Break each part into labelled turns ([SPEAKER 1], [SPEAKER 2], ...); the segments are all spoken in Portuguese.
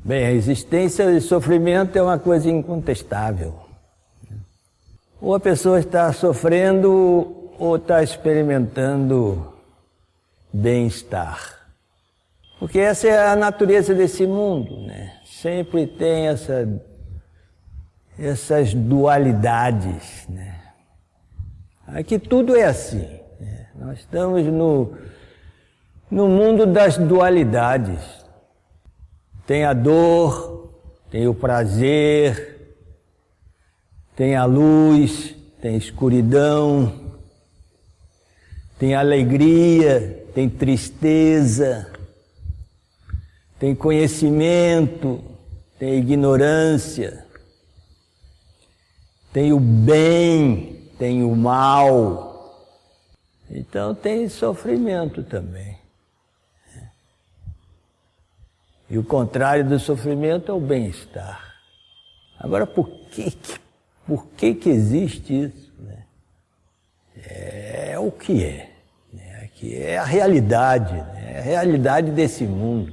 [SPEAKER 1] Bem, a existência de sofrimento é uma coisa incontestável. Ou a pessoa está sofrendo ou está experimentando bem-estar. Porque essa é a natureza desse mundo, né? Sempre tem essas dualidades, né? Aqui tudo é assim, né? Nós estamos no mundo das dualidades. Tem a dor, tem o prazer, tem a luz, tem a escuridão, tem a alegria, tem tristeza, tem conhecimento, tem ignorância, tem o bem, tem o mal. Então tem sofrimento também. E o contrário do sofrimento é o bem-estar. Agora, por que existe isso, né? É o que é. Né? Que é a realidade, né? É a realidade desse mundo.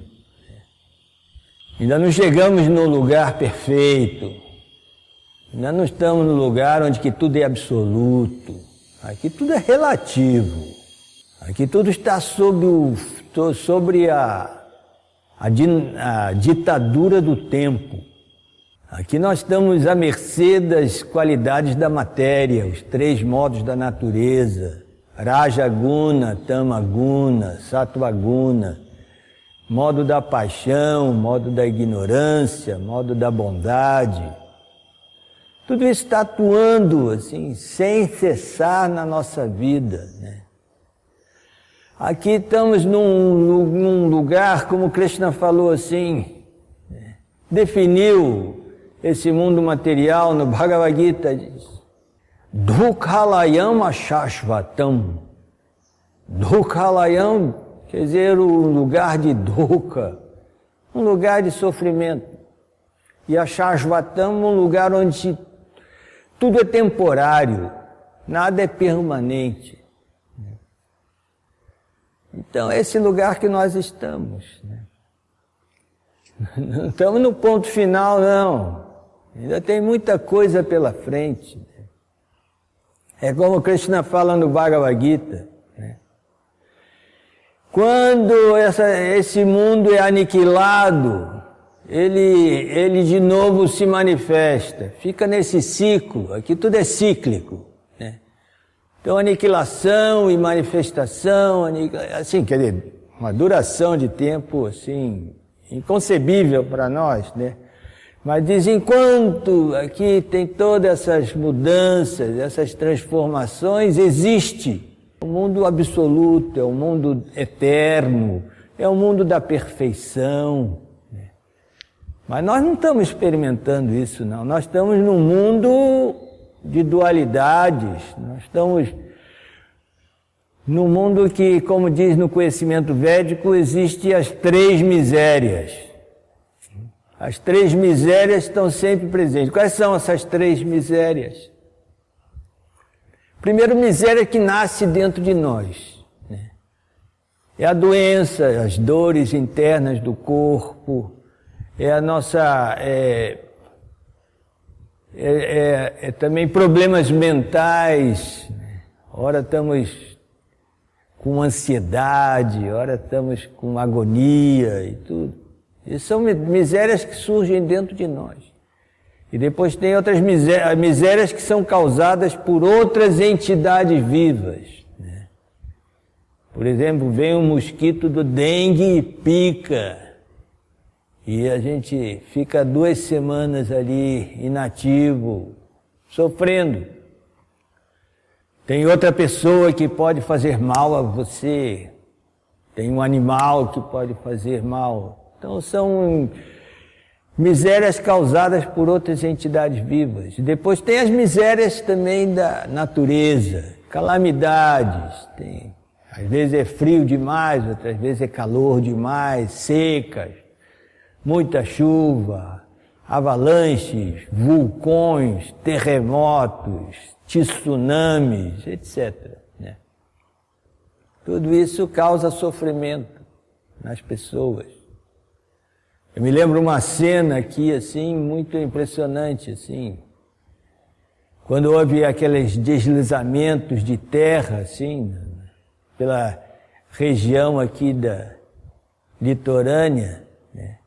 [SPEAKER 1] Ainda não chegamos no lugar perfeito. Ainda não estamos no lugar onde que tudo é absoluto. Aqui tudo é relativo. Aqui tudo está sobre a ditadura do tempo. Aqui nós estamos à mercê das qualidades da matéria, os 3 modos da natureza, Raja Guna, Tama Guna, Sattva Guna, modo da paixão, modo da ignorância, modo da bondade. Tudo isso está atuando assim, sem cessar na nossa vida, né? Aqui estamos num lugar, como Krishna falou assim, né? Definiu esse mundo material no Bhagavad Gita, diz: Dukhalayam Ashashvatam. Dukhalayam quer dizer um lugar de dukkha, um lugar de sofrimento. E Ashashvatam, um lugar onde tudo é temporário, nada é permanente. Então, é esse lugar que nós estamos, né? Não estamos no ponto final, não. Ainda tem muita coisa pela frente. É como Krishna fala no Bhagavad Gita, né? Quando esse mundo é aniquilado, ele de novo se manifesta. Fica nesse ciclo. Aqui tudo é cíclico, né? Então, aniquilação e manifestação, assim, quer dizer, uma duração de tempo, assim, inconcebível para nós, né? Mas diz, enquanto aqui tem todas essas mudanças, essas transformações, existe o mundo absoluto, é o mundo eterno, é o mundo da perfeição, né? Mas nós não estamos experimentando isso, não. Nós estamos num mundo de dualidades. Nós estamos num mundo que, como diz no conhecimento védico, existem as 3 misérias. As 3 misérias estão sempre presentes. Quais são essas 3 misérias? Primeiro, miséria que nasce dentro de nós, né? É a doença, as dores internas do corpo, é a nossa... também problemas mentais, né? Ora estamos com ansiedade, ora estamos com agonia e tudo. E são misérias que surgem dentro de nós. E depois tem outras misérias que são causadas por outras entidades vivas, né? Por exemplo, vem um mosquito do dengue e pica. E a gente fica 2 semanas ali inativo, sofrendo. Tem outra pessoa que pode fazer mal a você. Tem um animal que pode fazer mal. Então são misérias causadas por outras entidades vivas. E depois tem as misérias também da natureza, calamidades. Às vezes é frio demais, outras vezes é calor demais, secas. Muita chuva, avalanches, vulcões, terremotos, tsunamis, etc, né? Tudo isso causa sofrimento nas pessoas. Eu me lembro uma cena aqui, assim, muito impressionante, assim, quando houve aqueles deslizamentos de terra, assim, pela região aqui da litorânea, né?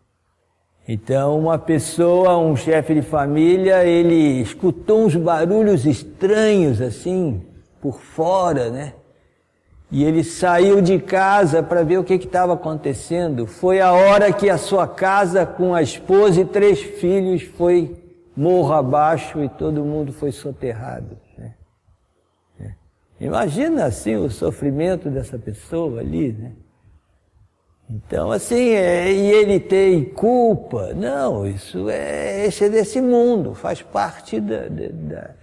[SPEAKER 1] Então, uma pessoa, um chefe de família, ele escutou uns barulhos estranhos, assim, por fora, né? E ele saiu de casa para ver o que estava acontecendo. Foi a hora que a sua casa, com a esposa e 3 filhos, foi morro abaixo e todo mundo foi soterrado, né? Imagina, assim, o sofrimento dessa pessoa ali, né? Então, assim, e ele tem culpa? Não, isso é desse mundo, faz parte da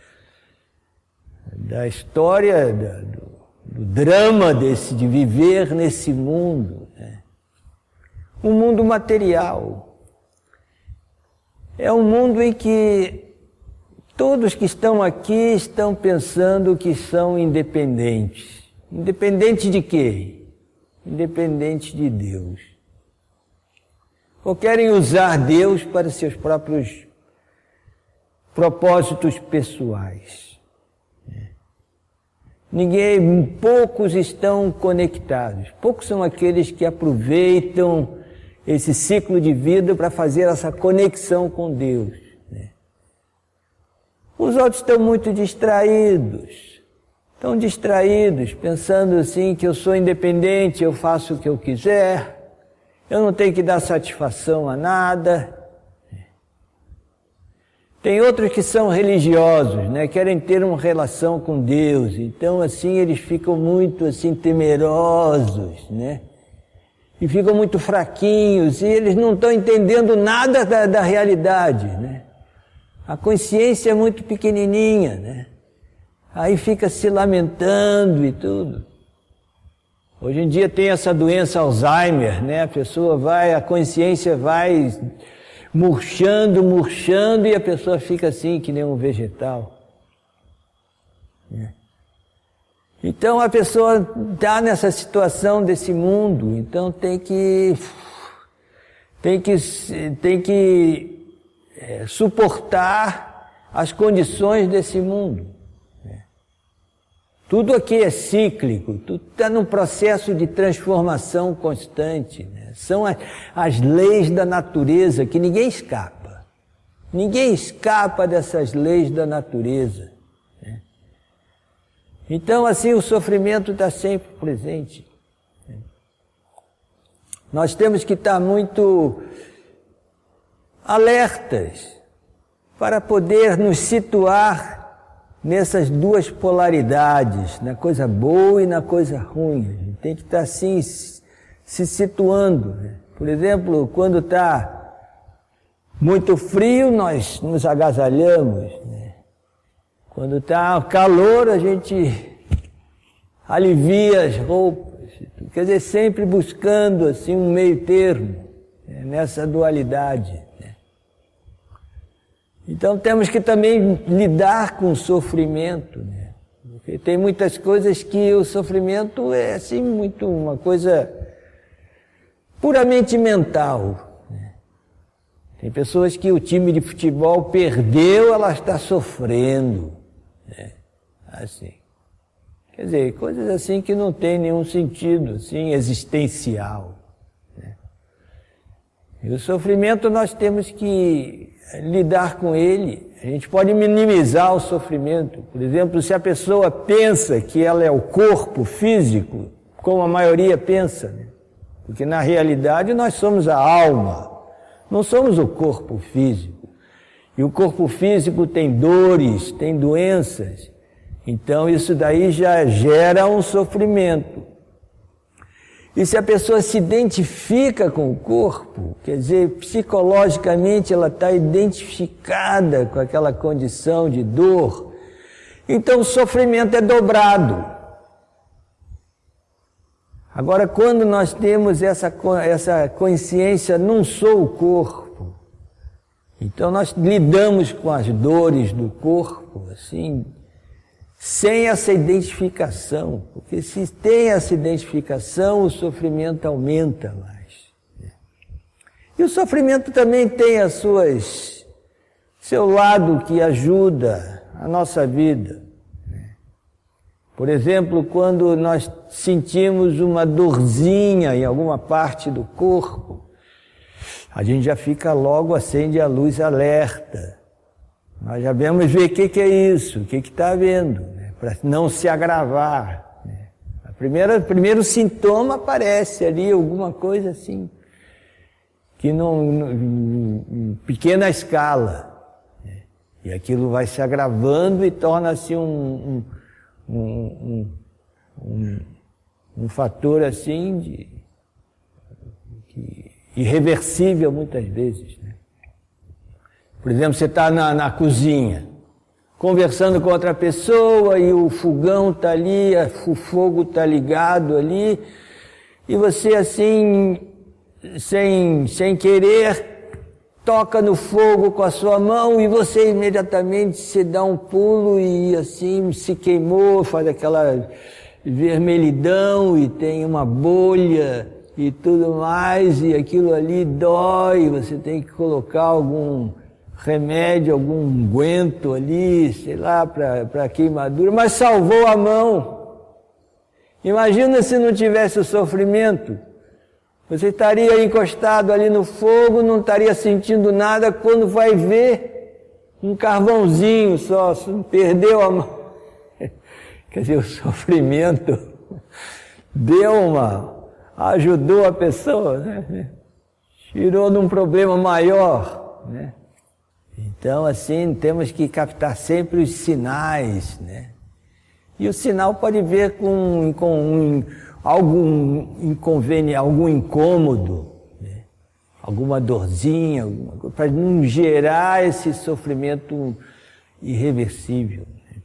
[SPEAKER 1] história, do drama de viver nesse mundo, né? Um mundo material. É um mundo em que todos que estão aqui estão pensando que são independentes. Independente de quê? Independente de Deus. Ou querem usar Deus para seus próprios propósitos pessoais. Poucos estão conectados. Poucos são aqueles que aproveitam esse ciclo de vida para fazer essa conexão com Deus, né? Os outros estão muito distraídos. Estão distraídos, pensando assim que eu sou independente, eu faço o que eu quiser, eu não tenho que dar satisfação a nada. Tem outros que são religiosos, né? Querem ter uma relação com Deus, então assim eles ficam muito assim temerosos, né? E ficam muito fraquinhos, e eles não estão entendendo nada da realidade, né? A consciência é muito pequenininha, né? Aí fica se lamentando e tudo. Hoje em dia tem essa doença Alzheimer, né? A consciência vai murchando, e a pessoa fica assim, que nem um vegetal. Então a pessoa está nessa situação desse mundo, então tem que suportar as condições desse mundo. Tudo aqui é cíclico, tudo está num processo de transformação constante, né? São as leis da natureza que ninguém escapa. Ninguém escapa dessas leis da natureza, né? Então, assim, o sofrimento está sempre presente. Nós temos que estar muito alertas para poder nos situar nessas duas polaridades, na coisa boa e na coisa ruim. A gente tem que estar assim, se situando, né? Por exemplo, quando está muito frio, nós nos agasalhamos, né? Quando está calor, a gente alivia as roupas. Quer dizer, sempre buscando assim um meio termo, né? Nessa dualidade. Então temos que também lidar com o sofrimento, né? Porque tem muitas coisas que o sofrimento é assim muito uma coisa puramente mental, né? Tem pessoas que o time de futebol perdeu, ela está sofrendo, né? Assim. Quer dizer, coisas assim que não tem nenhum sentido assim existencial, né? E o sofrimento nós temos que lidar com ele. A gente pode minimizar o sofrimento. Por exemplo, se a pessoa pensa que ela é o corpo físico, como a maioria pensa, né? Porque na realidade nós somos a alma, não somos o corpo físico. E o corpo físico tem dores, tem doenças. Então isso daí já gera um sofrimento. E se a pessoa se identifica com o corpo, quer dizer, psicologicamente ela está identificada com aquela condição de dor, então o sofrimento é dobrado. Agora, quando nós temos essa consciência, não sou o corpo, então nós lidamos com as dores do corpo, assim, sem essa identificação, porque se tem essa identificação, o sofrimento aumenta mais. E o sofrimento também tem seu lado que ajuda a nossa vida. Por exemplo, quando nós sentimos uma dorzinha em alguma parte do corpo, a gente já fica logo, acende a luz alerta. Nós já vamos ver o que é isso, o que está havendo, né? Para não se agravar. Né? O primeiro sintoma aparece ali, alguma coisa assim, que em pequena escala. Né? E aquilo vai se agravando e torna-se um fator assim irreversível muitas vezes. Né? Por exemplo, você está na cozinha, conversando com outra pessoa e o fogão está ali, o fogo está ligado ali, e você assim, sem querer, toca no fogo com a sua mão e você imediatamente se dá um pulo e assim se queimou, faz aquela vermelhidão e tem uma bolha e tudo mais, e aquilo ali dói, você tem que colocar algum remédio, algum unguento ali, sei lá, para queimadura, mas salvou a mão. Imagina se não tivesse o sofrimento. Você estaria encostado ali no fogo, não estaria sentindo nada, quando vai ver um carvãozinho só, perdeu a mão. Quer dizer, o sofrimento ajudou a pessoa, né? Tirou de um problema maior, né? Então, assim, temos que captar sempre os sinais, né? E o sinal pode ver com algum inconveniente, algum incômodo, né? Alguma dorzinha, para não gerar esse sofrimento irreversível. Né?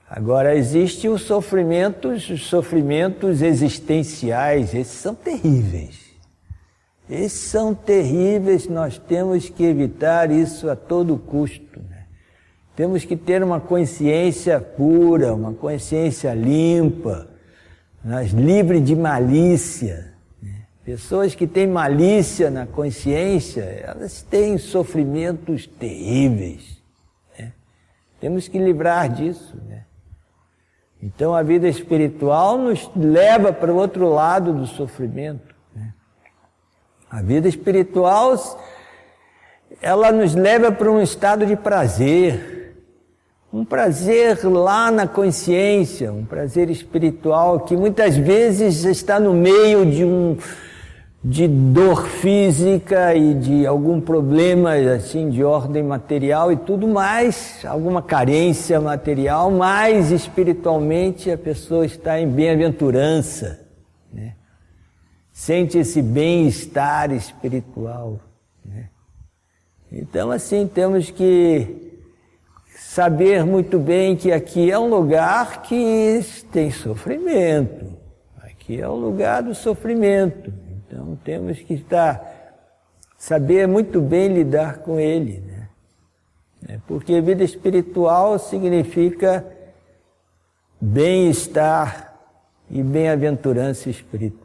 [SPEAKER 1] Agora, existem os sofrimentos existenciais, esses são terríveis. Esses são terríveis, nós temos que evitar isso a todo custo. Né? Temos que ter uma consciência pura, uma consciência limpa, mas livre de malícia. Né? Pessoas que têm malícia na consciência, elas têm sofrimentos terríveis. Né? Temos que livrar disso. Né? Então a vida espiritual nos leva para o outro lado do sofrimento. A vida espiritual, ela nos leva para um estado de prazer, um prazer lá na consciência, um prazer espiritual que muitas vezes está no meio de dor física e de algum problema assim de ordem material e tudo mais, alguma carência material, mas espiritualmente a pessoa está em bem-aventurança, né? Sente esse bem-estar espiritual. Né? Então, assim, temos que saber muito bem que aqui é um lugar que tem sofrimento. Aqui é o lugar do sofrimento. Então, temos que saber muito bem lidar com ele. Né? Porque vida espiritual significa bem-estar e bem-aventurança espiritual.